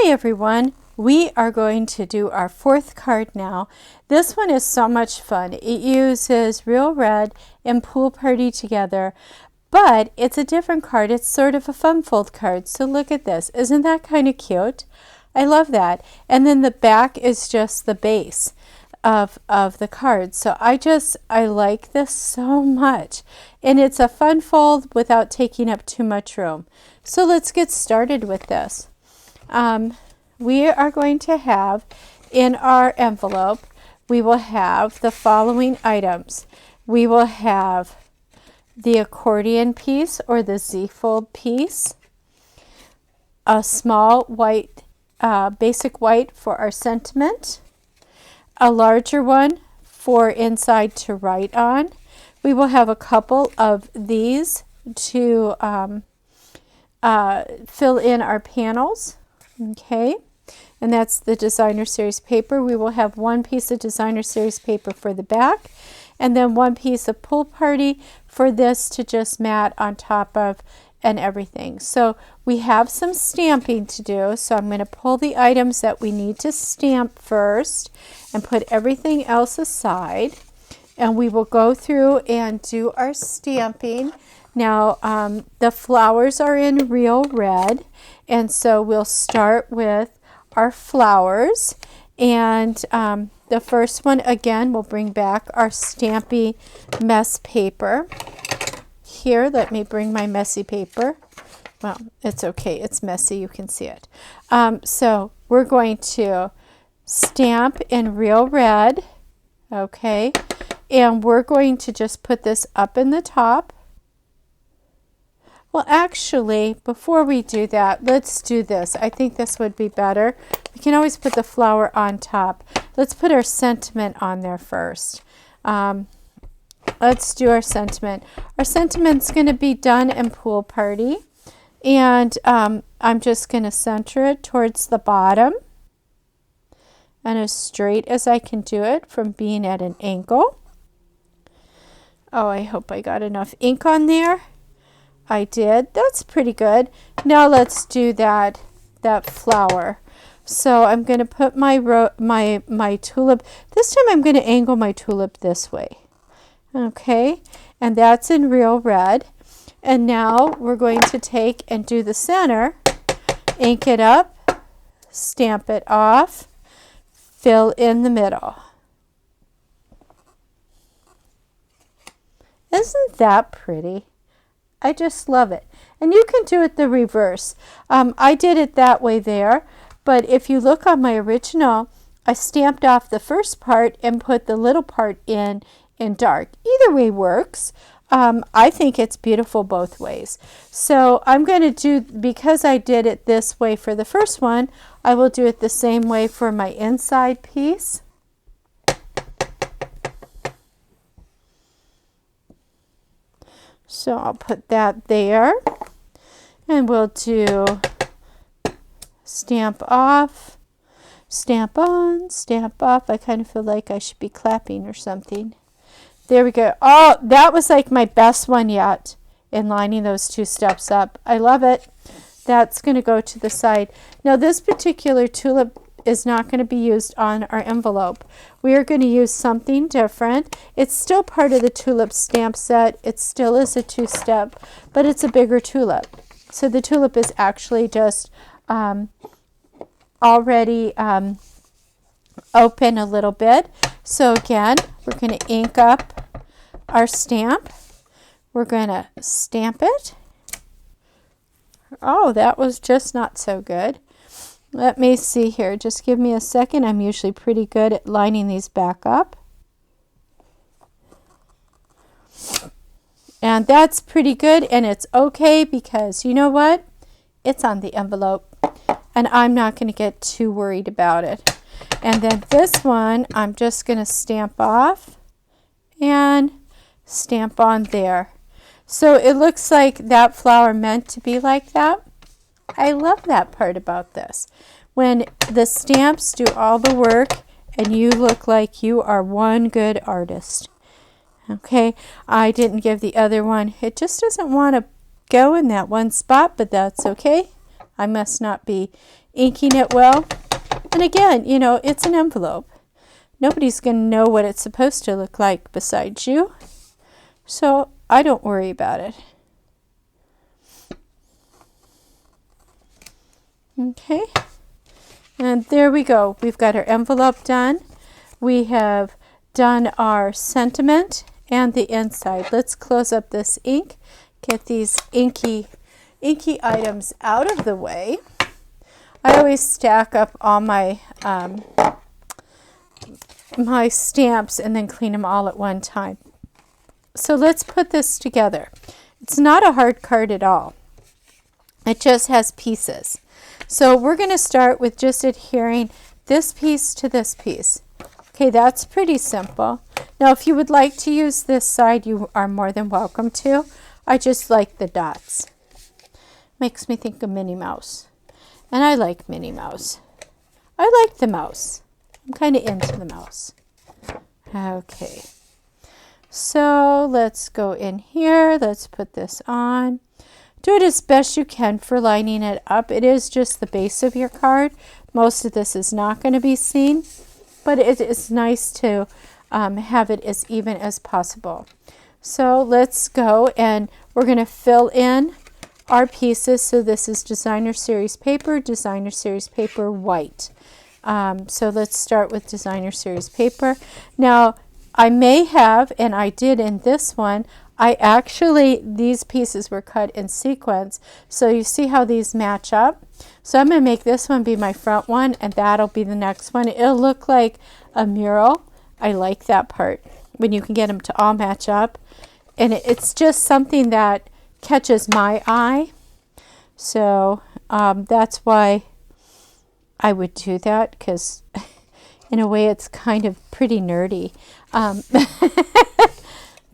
Hi everyone, we are going to do our fourth card now. This one is so much fun. It uses Real Red and Pool Party together, but it's a different card. It's sort of a fun fold card. So look at this. Isn't that kind of cute? I love that. And then the back is just the base of the card. So I like this so much. And it's a fun fold without taking up too much room. So let's get started with this. We are going to have in our envelope, we will have the following items. We will have the accordion piece or the Z-fold piece, a small white, basic white for our sentiment, a larger one for inside to write on. We will have a couple of these to fill in our panels. Okay, and that's the designer series paper. We will have one piece of designer series paper for the back, and then one piece of Pool Party for this to just mat on top of and everything. So we have some stamping to do, so I'm going to pull the items that we need to stamp first and put everything else aside, and we will go through and do our stamping. Now the flowers are in Real Red, and so we'll start with our flowers, and the first one again we'll bring back our Stampy mess paper. Here, let me bring my messy paper. Well, it's okay, it's messy, you can see it. So we're going to stamp in Real Red, okay, and we're going to just put this up in the top. Well, actually, before we do that, let's do this. I think this would be better. We can always put the flower on top. Let's put our sentiment on there first. Let's do our sentiment. Our sentiment's going to be done in Pool Party. And I'm just going to center it towards the bottom. And as straight as I can do it from being at an angle. Oh, I hope I got enough ink on there. I did. That's pretty good. Now let's do that flower. So I'm going to put my tulip. This time I'm going to angle my tulip this way. Okay, and that's in Real Red. And now we're going to take and do the center, ink it up, stamp it off, fill in the middle. Isn't that pretty? I just love it. And you can do it the reverse. I did it that way there, but if you look on my original, I stamped off the first part and put the little part in dark. Either way works. I think it's beautiful both ways. So I'm going to do, because I did it this way for the first one, I will do it the same way for my inside piece. So I'll put that there, and we'll do stamp off, stamp on, stamp off. I kind of feel like I should be clapping or something. There we go. Oh, that was like my best one yet in lining those two steps up. I love it. That's going to go to the side. Now this particular tulip is not going to be used on our envelope. We are going to use something different. It's still part of the tulip stamp set. It still is a two-step, but it's a bigger tulip. So the tulip is actually just already open a little bit. So again, we're going to ink up our stamp. We're going to stamp it. Oh, that was just not so good. Let me see here. Just give me a second. I'm usually pretty good at lining these back up. And that's pretty good, and it's okay because you know what? It's on the envelope, and I'm not going to get too worried about it. And then this one, I'm just going to stamp off and stamp on there. So it looks like that flower meant to be like that. I love that part about this. When the stamps do all the work and you look like you are one good artist. Okay, I didn't give the other one. It just doesn't want to go in that one spot, but that's okay. I must not be inking it well. And again, you know, it's an envelope. Nobody's going to know what it's supposed to look like besides you. So I don't worry about it. Okay. And there we go. We've got our envelope done. We have done our sentiment and the inside. Let's close up this ink. Get these inky items out of the way. I always stack up all my my stamps and then clean them all at one time. So let's put this together. It's not a hard card at all. It just has pieces. So we're going to start with just adhering this piece to this piece. Okay, that's pretty simple. Now, if you would like to use this side, you are more than welcome to. I just like the dots. Makes me think of Minnie Mouse. And I like Minnie Mouse. I like the mouse. I'm kind of into the mouse. Okay. So let's go in here. Let's put this on. Do it as best you can for lining it up. It is just the base of your card. Most of this is not going to be seen, but it is nice to have it as even as possible. So let's go and we're going to fill in our pieces. So this is designer series paper white. So let's start with designer series paper. Now I may have, and I did in this one, these pieces were cut in sequence. So you see how these match up? So I'm going to make this one be my front one, and that'll be the next one. It'll look like a mural. I like that part, when you can get them to all match up. And it's just something that catches my eye. So that's why I would do that, because in a way it's kind of pretty nerdy.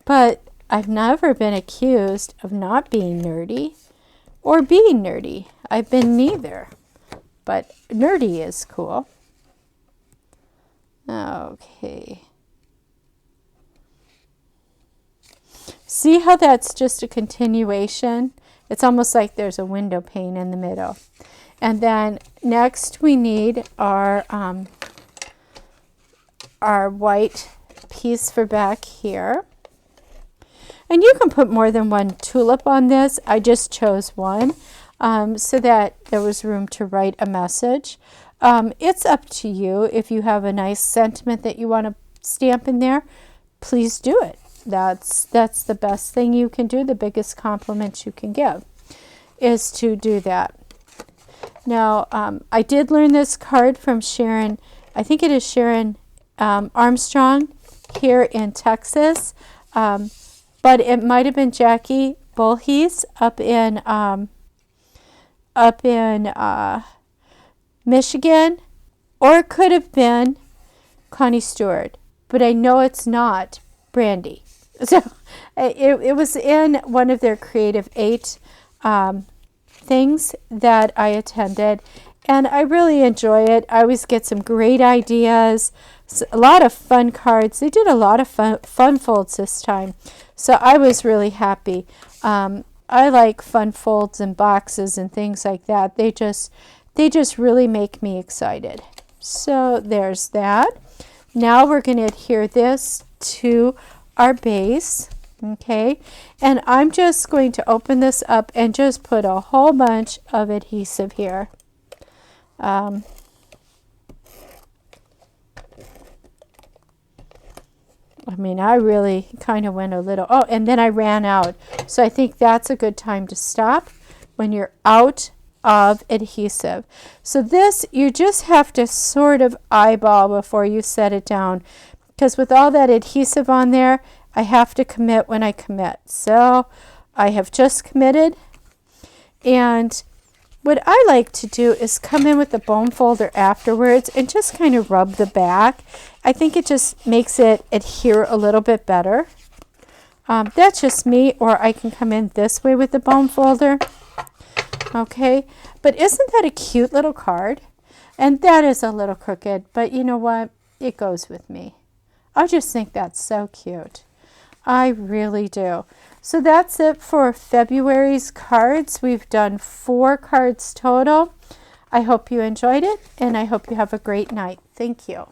But I've never been accused of not being nerdy or being nerdy. I've been neither, but nerdy is cool. Okay. See how that's just a continuation? It's almost like there's a window pane in the middle. And then next we need our white piece for back here. And you can put more than one tulip on this. I just chose one so that there was room to write a message. It's up to you. If you have a nice sentiment that you want to stamp in there, please do it. That's the best thing you can do. The biggest compliment you can give is to do that. Now, I did learn this card from Sharon. I think it is Sharon Armstrong here in Texas. But it might have been Jackie Bullhees up in Michigan, or it could have been Connie Stewart. But I know it's not Brandy. So it was in one of their Creative 8 things that I attended, and I really enjoy it. I always get some great ideas, a lot of fun cards. They did a lot of fun folds this time. So I was really happy. I like fun folds and boxes and things like that. They just really make me excited. So there's that. Now we're going to adhere this to our base. Okay. And I'm just going to open this up and just put a whole bunch of adhesive here. I mean, I really kind of went a little, and then I ran out. So I think that's a good time to stop when you're out of adhesive. So this, you just have to sort of eyeball before you set it down. Because with all that adhesive on there, I have to commit when I commit. So I have just committed. And what I like to do is come in with the bone folder afterwards and just kind of rub the back. I think it just makes it adhere a little bit better. That's just me, or I can come in this way with the bone folder. Okay, but isn't that a cute little card? And that is a little crooked, but you know what? It goes with me. I just think that's so cute. I really do. So that's it for February's cards. We've done 4 cards total. I hope you enjoyed it, and I hope you have a great night. Thank you.